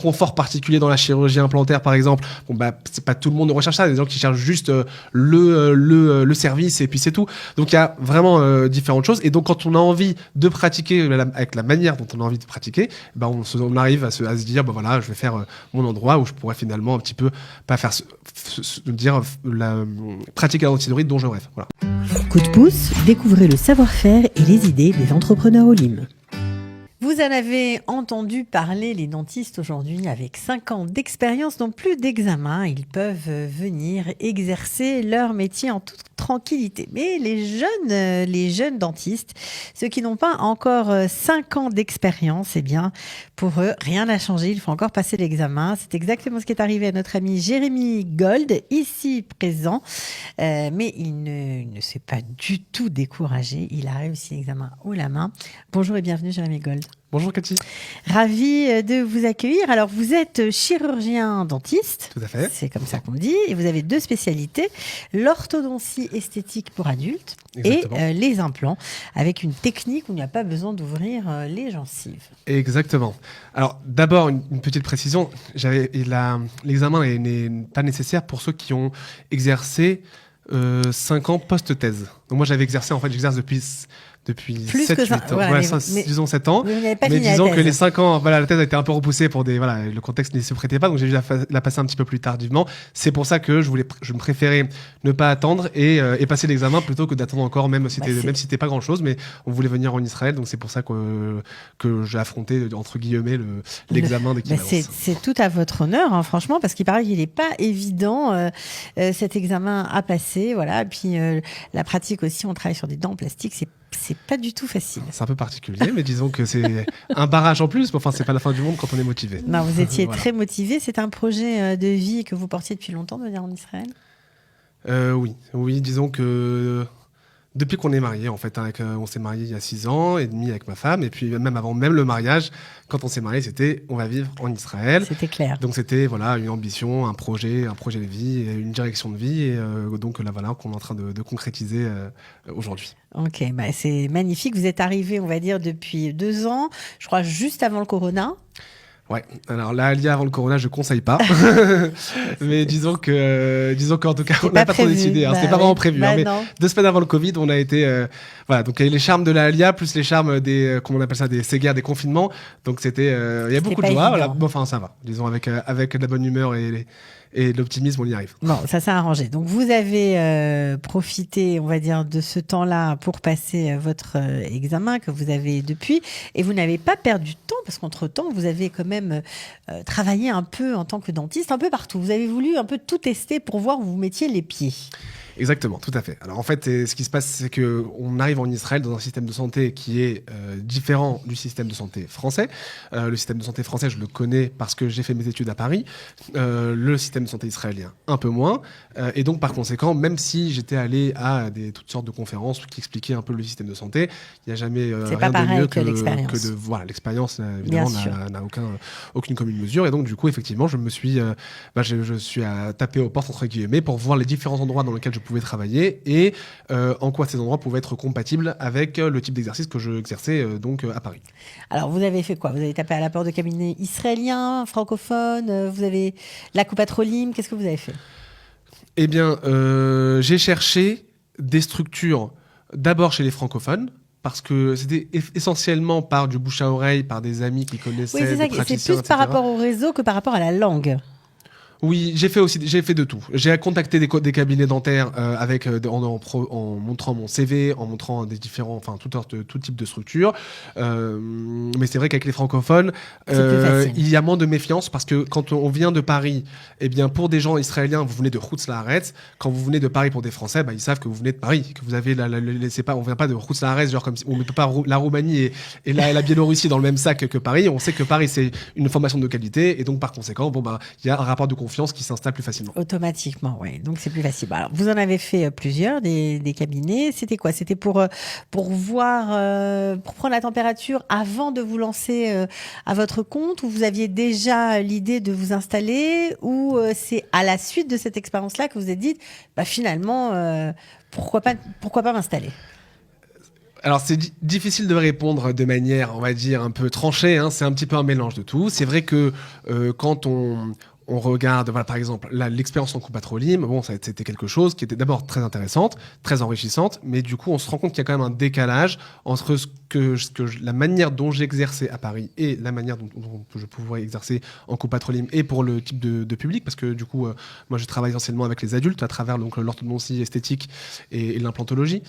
confort particulier dans la chirurgie implantaire, par exemple. Bon, bah, c'est pas tout le monde qui recherche ça. Il y a des gens qui cherchent juste le service et puis c'est tout. Donc, il y a vraiment différentes choses. Et donc, quand on a envie de pratiquer avec la manière dont on a envie de pratiquer, bah, on arrive à se dire, bah, voilà, je vais faire mon endroit où je pourrais finalement un petit peu pas faire pratiquer la dentisterie dont je rêve. Voilà. Coup de pouce, découvrez le savoir-faire et les idées des entrepreneurs Olim. Vous en avez entendu parler, les dentistes aujourd'hui, avec 5 ans d'expérience, n'ont plus d'examen. Ils peuvent venir exercer leur métier en toute tranquillité. Mais les jeunes dentistes, ceux qui n'ont pas encore 5 ans d'expérience, eh bien, pour eux, rien n'a changé. Il faut encore passer l'examen. C'est exactement ce qui est arrivé à notre ami Jérémy Gold, ici présent. Mais il ne s'est pas du tout découragé. Il a réussi l'examen haut la main. Bonjour et bienvenue, Jérémy Gold. Bonjour Cathy. Ravi de vous accueillir. Alors, vous êtes chirurgien dentiste. Tout à fait. C'est comme ça qu'on dit. Et vous avez 2 spécialités, l'orthodontie esthétique pour adultes. Exactement. Et les implants, avec une technique où il n'y a pas besoin d'ouvrir les gencives. Exactement. Alors, d'abord, une petite précision. L'examen n'est pas nécessaire pour ceux qui ont exercé 5 ans post-thèse. Donc moi, j'exerce depuis 7-8 ans. Voilà, disons 7 ans. Mais disons que les 5 ans, la thèse a été un peu repoussée pour le contexte ne s'y prêtait pas, donc j'ai dû la passer un petit peu plus tardivement. C'est pour ça que je me préférais ne pas attendre et passer l'examen plutôt que d'attendre encore, même si c'était pas grand chose, mais on voulait venir en Israël, donc c'est pour ça que j'ai affronté, entre guillemets, l'examen d'équivalence. C'est tout à votre honneur, hein, franchement, parce qu'il paraît qu'il n'est pas évident, cet examen à passer, voilà. Et puis, la pratique aussi, on travaille sur des dents en plastique, c'est pas du tout facile. C'est un peu particulier, mais disons que c'est un barrage en plus. Enfin, c'est pas la fin du monde quand on est motivé. Non, vous étiez très motivé. C'est un projet de vie que vous portiez depuis longtemps de venir en Israël ? Oui, disons que depuis qu'on est mariés, en fait, on s'est mariés il y a 6 ans et demi avec ma femme, et puis même avant le mariage, quand on s'est mariés, c'était on va vivre en Israël. C'était clair. Donc c'était une ambition, un projet de vie, une direction de vie, et donc là qu'on est en train de concrétiser aujourd'hui. Ok, c'est magnifique. Vous êtes arrivé, on va dire, depuis 2 ans, je crois juste avant le corona. Ouais, alors la Alia avant le corona, je conseille pas. Mais disons qu'en tout cas, on n'a pas trop décidé. C'était pas vraiment prévu. Mais 2 semaines avant le Covid, on a été, donc il y a les charmes de la Alia plus les charmes des, comment on appelle ça, des séguerres, des confinements. Donc il y a beaucoup de joie. Bon, ça va. Disons avec de la bonne humeur et de l'optimisme, on y arrive. Bon, ça s'est arrangé. Donc, vous avez profité, on va dire, de ce temps-là pour passer votre examen que vous avez depuis. Et vous n'avez pas perdu de temps parce qu'entre-temps, vous avez quand même travaillé un peu en tant que dentiste, un peu partout. Vous avez voulu un peu tout tester pour voir où vous mettiez les pieds. Exactement, tout à fait. Alors en fait, ce qui se passe, c'est qu'on arrive en Israël dans un système de santé qui est différent du système de santé français. Le système de santé français, je le connais parce que j'ai fait mes études à Paris. Le système de santé israélien, un peu moins. Et donc par conséquent, même si j'étais allé à toutes sortes de conférences qui expliquaient un peu le système de santé, il n'y a jamais rien de mieux que l'expérience. L'expérience, évidemment, n'a aucune commune mesure. Et donc du coup, effectivement, je suis tapé aux portes, entre guillemets, pour voir les différents endroits dans lesquels je pouvais travailler et en quoi ces endroits pouvaient être compatibles avec le type d'exercice que je exerçais à Paris. Alors vous avez fait quoi ? Vous avez tapé à la porte de cabinets israéliens, francophones, vous avez la coupe à Trolim, qu'est-ce que vous avez fait ? Eh bien, j'ai cherché des structures d'abord chez les francophones, parce que c'était essentiellement par du bouche à oreille, par des amis qui connaissaient, des praticiens, c'est plus par rapport au réseau que par rapport à la langue. Oui, j'ai fait de tout. J'ai contacté des cabinets dentaires en montrant mon CV, en montrant des différents, tout type de structures. Mais c'est vrai qu'avec les francophones, il y a moins de méfiance parce que quand on vient de Paris, eh bien pour des gens israéliens, vous venez de Chutz Laaretz. Quand vous venez de Paris pour des Français, ils savent que vous venez de Paris, que vous avez on vient pas de Chutz Laaretz, genre comme si on met pas la Roumanie et la Biélorussie dans le même sac que Paris. On sait que Paris c'est une formation de qualité et donc par conséquent, il y a un rapport de confiance qui s'installe plus facilement. Automatiquement, oui. Donc c'est plus facile. Alors, vous en avez fait plusieurs, des cabinets. C'était quoi ? C'était pour voir, pour prendre la température avant de vous lancer à votre compte, ou vous aviez déjà l'idée de vous installer, ou c'est à la suite de cette expérience-là que vous vous êtes dit, finalement, pourquoi pas m'installer ? Alors, c'est difficile de répondre de manière, on va dire, un peu tranchée. Hein. C'est un petit peu un mélange de tout. C'est vrai que quand on regarde, voilà, par exemple, l'expérience en Coupe Patrolim, bon, c'était quelque chose qui était d'abord très intéressante, très enrichissante, mais du coup, on se rend compte qu'il y a quand même un décalage entre la manière dont j'exerçais à Paris et la manière dont je pouvais exercer en Coupe Patrolim et pour le type de public, parce que du coup, moi, je travaille essentiellement avec les adultes à travers donc l'orthodontie esthétique et l'implantologie.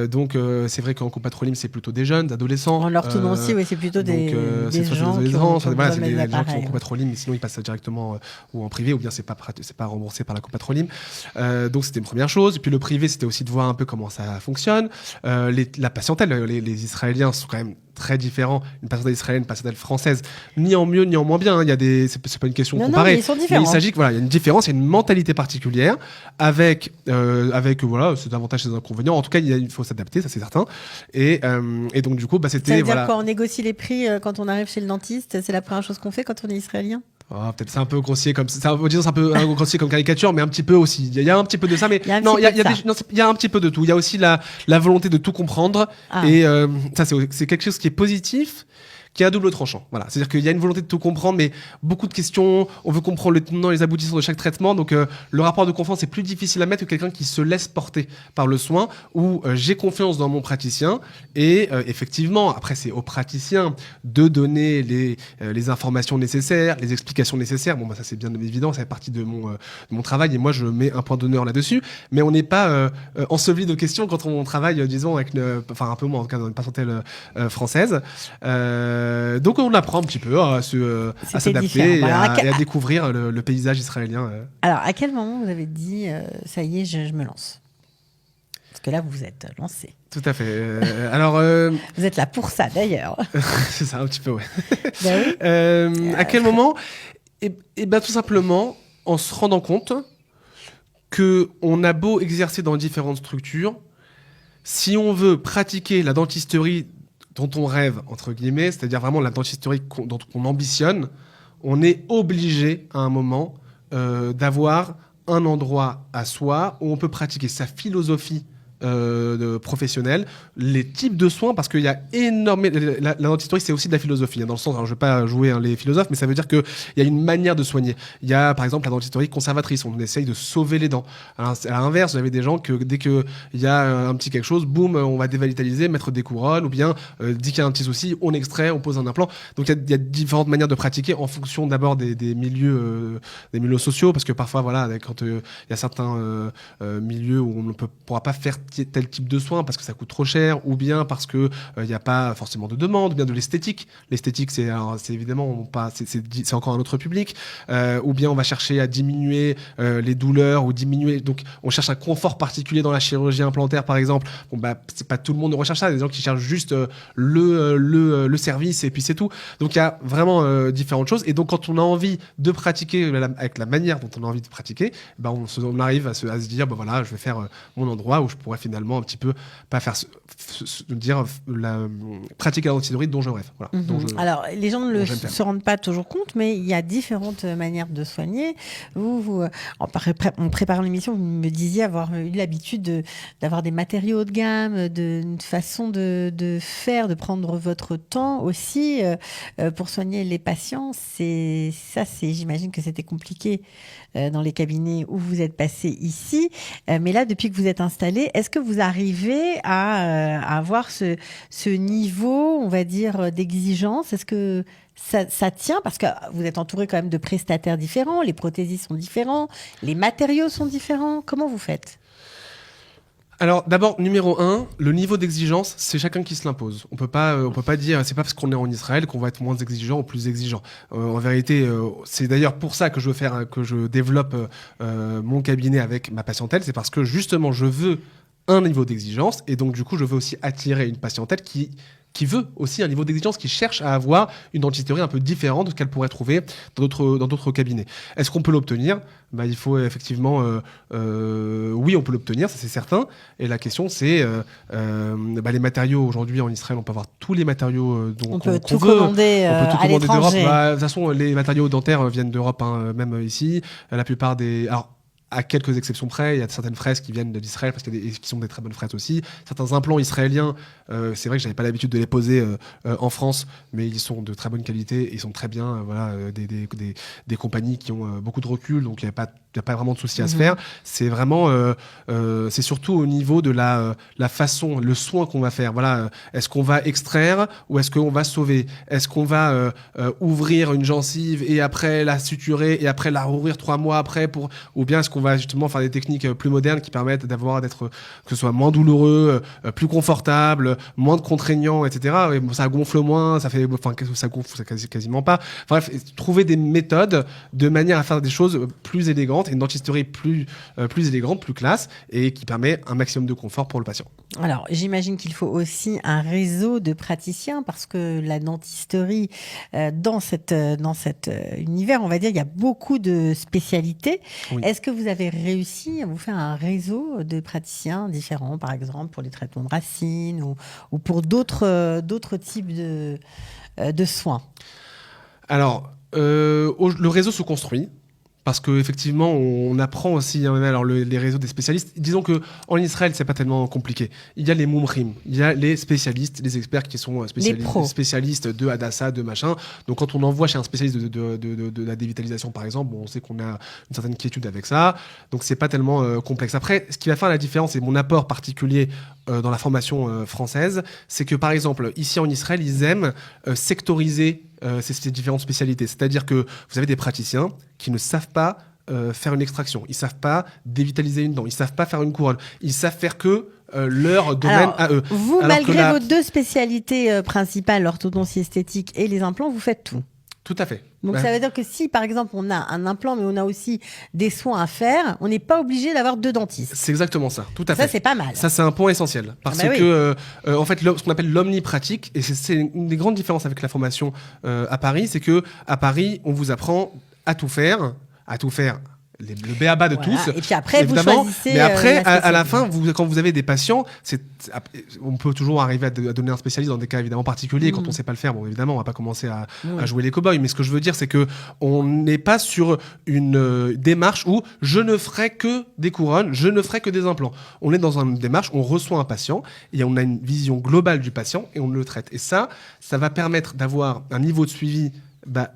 Donc, c'est vrai qu'en Coupe Patrolim, c'est plutôt des jeunes, des adolescents. En orthodontie, oui, c'est plutôt des gens qui ont voilà, c'est des gens qui ont Coupe Patrolim, mais sinon, ils passent directement ou en privé, ou bien c'est pas remboursé par la Coupe Patrolim. Donc c'était une première chose. Et puis le privé, c'était aussi de voir un peu comment ça fonctionne. La patientèle, les Israéliens sont quand même très différents. Une patientèle israélienne, une patientèle française, ni en mieux ni en moins bien. Il y a c'est pas une question comparée. Non, ils sont différents. Mais il s'agit que voilà, il y a une différence, il y a une mentalité particulière avec voilà, ses avantages, ses inconvénients. En tout cas, il faut s'adapter, ça c'est certain. Et donc du coup, c'était. Ça veut dire quand on négocie les prix quand on arrive chez le dentiste, c'est la première chose qu'on fait quand on est israélien. Peut-être c'est un peu grossier comme c'est un peu grossier comme caricature, mais un petit peu aussi. Il y a un petit peu de ça, mais non, il y a un petit peu de tout. Il y a aussi la volonté de tout comprendre, et ça c'est quelque chose qui est positif, qui est à double tranchant. Voilà, c'est-à-dire qu'il y a une volonté de tout comprendre, mais beaucoup de questions. On veut comprendre le tenant et les aboutissants de chaque traitement. Donc le rapport de confiance est plus difficile à mettre que quelqu'un qui se laisse porter par le soin, où j'ai confiance dans mon praticien et effectivement, après c'est au praticien de donner les informations nécessaires, les explications nécessaires. Bon, ça c'est bien évident, ça fait partie de mon travail et moi je mets un point d'honneur là-dessus. Mais on n'est pas enseveli de questions quand on travaille, disons, avec un peu moins en tout cas dans une patientèle française. Donc on apprend un petit peu à s'adapter et à découvrir le paysage israélien. Alors à quel moment vous avez dit ça y est, je me lance? Parce que là vous vous êtes lancé. Tout à fait. Alors vous êtes là pour ça d'ailleurs. C'est ça un petit peu, ouais. Ben oui. À quel moment? Et ben tout simplement en se rendant compte que on a beau exercer dans différentes structures, si on veut pratiquer la dentisterie dont on rêve, entre guillemets, c'est-à-dire vraiment la dentisterie dont on ambitionne, on est obligé à un moment d'avoir un endroit à soi où on peut pratiquer sa philosophie professionnelle, les types de soins, parce qu'il y a énormément... La dentisterie, c'est aussi de la philosophie, hein, dans le sens, alors je ne vais pas jouer les philosophes, mais ça veut dire qu'il y a une manière de soigner. Il y a, par exemple, la dentisterie conservatrice, on essaye de sauver les dents. Alors, à l'inverse, vous avez des gens que dès qu'il y a un petit quelque chose, boum, on va dévitaliser, mettre des couronnes, ou bien, dès qu'il y a un petit souci, on extrait, on pose un implant. Donc, il y a différentes manières de pratiquer en fonction d'abord des milieux sociaux, parce que parfois, voilà, quand il y a certains milieux où on ne pourra pas faire tel type de soins parce que ça coûte trop cher, ou bien parce que il n'y a pas forcément de demande, ou bien de l'esthétique. L'esthétique, c'est évidemment pas, c'est encore un autre public, ou bien on va chercher à diminuer les douleurs, ou diminuer. Donc on cherche un confort particulier dans la chirurgie implantaire, par exemple. Bon, c'est pas tout le monde qui recherche ça. Il y a des gens qui cherchent juste le service et puis c'est tout. Donc il y a vraiment différentes choses. Et donc quand on a envie de pratiquer avec la manière dont on a envie de pratiquer, on arrive à se dire voilà, je vais faire mon endroit où je pourrais finalement un petit peu pas faire pratiquer la dentisterie dont je rêve. Voilà, Alors les gens ne se rendent pas toujours compte, mais il y a différentes manières de soigner. En préparant l'émission, vous me disiez avoir eu l'habitude d'avoir des matériaux haut de gamme, une façon de faire, de prendre votre temps aussi pour soigner les patients. J'imagine que c'était compliqué dans les cabinets où vous êtes passé ici. Mais là, depuis que vous êtes installé, est-ce que vous arrivez à avoir ce niveau, on va dire, d'exigence? Est-ce que ça tient? Parce que vous êtes entouré quand même de prestataires différents, les prothésistes sont différents, les matériaux sont différents. Comment vous faites? Alors d'abord, numéro 1, le niveau d'exigence, c'est chacun qui se l'impose. On peut pas dire, c'est pas parce qu'on est en Israël qu'on va être moins exigeant ou plus exigeant. En vérité, c'est d'ailleurs pour ça que je développe mon cabinet avec ma patientèle, c'est parce que justement je veux un niveau d'exigence et donc du coup je veux aussi attirer une patientèle qui veut aussi un niveau d'exigence, qui cherche à avoir une dentisterie un peu différente de ce qu'elle pourrait trouver dans d'autres cabinets. Est-ce qu'on peut l'obtenir? Il faut effectivement... oui, on peut l'obtenir, ça c'est certain. Et la question, c'est... les matériaux, aujourd'hui, en Israël, on peut avoir tous les matériaux qu'on veut. On peut tout commander d'Europe. De toute façon, les matériaux dentaires viennent d'Europe, même ici. La plupart des... Alors, à quelques exceptions près. Il y a certaines fraises qui viennent d'Israël parce qui sont des très bonnes fraises aussi. Certains implants israéliens, c'est vrai que j'avais pas l'habitude de les poser en France, mais ils sont de très bonne qualité et ils sont très bien. Des compagnies qui ont beaucoup de recul, donc il n'y a pas vraiment de souci à se faire. C'est vraiment, c'est surtout au niveau de la façon, le soin qu'on va faire. Voilà, est-ce qu'on va extraire ou est-ce qu'on va sauver? Est-ce qu'on va ouvrir une gencive et après la suturer et après la rouvrir 3 mois après ou bien est-ce qu'on va justement faire des techniques plus modernes qui permettent que ce soit moins douloureux, plus confortable, moins de contraignant, etc. Et ça gonfle moins, ça gonfle quasiment pas. Bref, trouver des méthodes de manière à faire des choses plus élégantes et une dentisterie plus élégante, plus classe et qui permet un maximum de confort pour le patient. Alors, j'imagine qu'il faut aussi un réseau de praticiens parce que la dentisterie, dans cet univers, on va dire, il y a beaucoup de spécialités. Oui. Est-ce que vous avez réussi à vous faire un réseau de praticiens différents, par exemple, pour les traitements de racines ou pour d'autres types de soins? Alors, le réseau se construit. Parce qu'effectivement, on apprend aussi les réseaux des spécialistes. Disons qu'en Israël, c'est pas tellement compliqué. Il y a les mumrim, il y a les spécialistes, les experts qui sont spécialistes de Hadassah, de machin. Donc quand on envoie chez un spécialiste de la dévitalisation, par exemple, on sait qu'on a une certaine quiétude avec ça. Donc c'est pas tellement complexe. Après, ce qui va faire la différence, et mon apport particulier dans la formation française, c'est que par exemple, ici en Israël, ils aiment sectoriser ces différentes spécialités. C'est-à-dire que vous avez des praticiens qui ne savent pas faire une extraction, ils ne savent pas dévitaliser une dent, ils ne savent pas faire une couronne, ils savent faire que leur domaine à eux. Vous, malgré vos 2 spécialités principales, l'orthodontie esthétique et les implants, vous faites tout. Tout à fait. Donc ça veut dire que si, par exemple, on a un implant, mais on a aussi des soins à faire, on n'est pas obligé d'avoir 2 dentistes. C'est exactement ça, tout à fait. Ça, c'est pas mal. Ça, c'est un point essentiel. Parce que, en fait, ce qu'on appelle l'omnipratique, et c'est une des grandes différences avec la formation à Paris, c'est qu'à Paris, on vous apprend à tout faire, le b.a.-ba de tous. Et puis après, évidemment, vous choisissez. Mais après, à la fin, quand vous avez des patients, on peut toujours arriver à donner un spécialiste dans des cas évidemment particuliers. Quand on ne sait pas le faire, bon, évidemment, on ne va pas commencer à jouer les cow-boys. Mais ce que je veux dire, c'est qu'on n'est pas sur une démarche où je ne ferai que des couronnes, je ne ferai que des implants. On est dans une démarche où on reçoit un patient et on a une vision globale du patient et on le traite. Et ça va permettre d'avoir un niveau de suivi.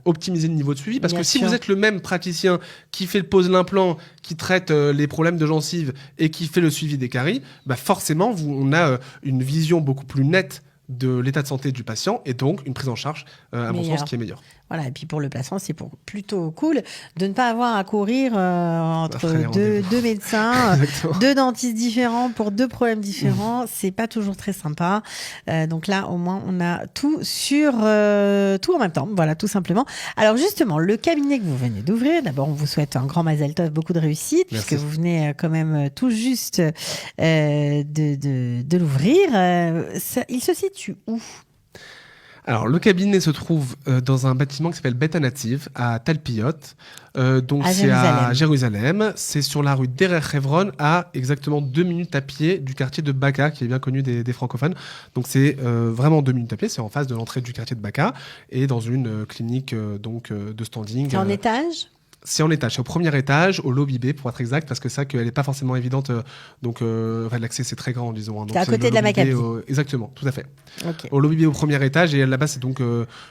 Optimiser le niveau de suivi parce que si vous êtes le même praticien qui pose l'implant, qui traite les problèmes de gencives et qui fait le suivi des caries, forcément on a une vision beaucoup plus nette de l'état de santé du patient et donc une prise en charge à mon sens qui est meilleure. Voilà, et puis pour le patient, c'est plutôt cool de ne pas avoir à courir entre deux médecins, 2 dentistes différents pour 2 problèmes différents. C'est pas toujours très sympa. Donc là, au moins, on a tout tout en même temps. Voilà, tout simplement. Alors justement, le cabinet que vous venez d'ouvrir, d'abord, on vous souhaite un grand Mazel Tov, beaucoup de réussite, puisque vous venez quand même tout juste de l'ouvrir. Il se situe où ? Alors, le cabinet se trouve dans un bâtiment qui s'appelle Bet Hanativ, à Talpiot. Donc, c'est à Jérusalem. C'est sur la rue Derer Hebron, à exactement 2 minutes à pied du quartier de Baka, qui est bien connu des francophones. Donc, c'est vraiment 2 minutes à pied. C'est en face de l'entrée du quartier de Baka et dans une clinique de standing. C'est en étage ? C'est en étage, c'est au premier étage, au lobby B pour être exact, parce que ça, qu'elle n'est pas forcément évidente. L'accès, c'est très grand, disons. C'est à côté de la Maccabi. Exactement, tout à fait. Okay. Au lobby B au premier étage, et là-bas, c'est donc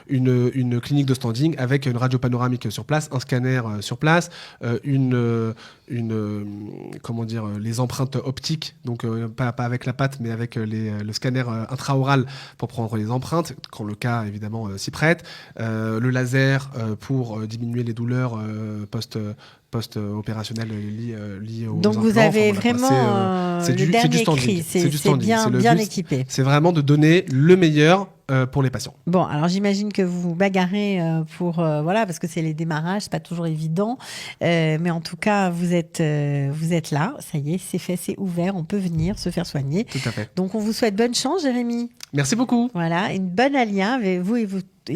une clinique de standing avec une radio panoramique sur place, un scanner sur place, les empreintes optiques, donc pas avec la patte, mais avec le scanner intraoral pour prendre les empreintes, quand le cas, évidemment, s'y prête, le laser pour diminuer les douleurs post-opérationnel lié aux Donc implants. Vous avez vraiment c'est du standing. C'est bien équipé. C'est vraiment de donner le meilleur pour les patients. Bon, alors j'imagine que vous vous bagarrez parce que c'est les démarrages, c'est pas toujours évident, mais en tout cas vous êtes là, ça y est, c'est fait, c'est ouvert, on peut venir se faire soigner. Tout à fait. Donc on vous souhaite bonne chance, Jérémy. Merci beaucoup. Voilà, une bonne alliance avec vous et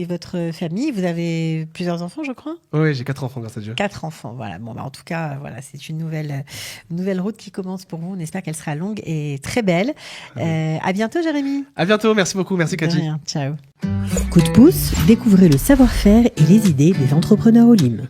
votre famille. Vous avez plusieurs enfants, je crois ? Oui, j'ai 4 enfants, grâce à Dieu. 4 enfants, voilà. Bon, en tout cas, voilà, c'est une nouvelle route qui commence pour vous. On espère qu'elle sera longue et très belle. À bientôt, Jérémy. À bientôt, merci beaucoup. Merci, Cathy. De rien. Ciao. Coup de pouce, découvrez le savoir-faire et les idées des entrepreneurs Olim.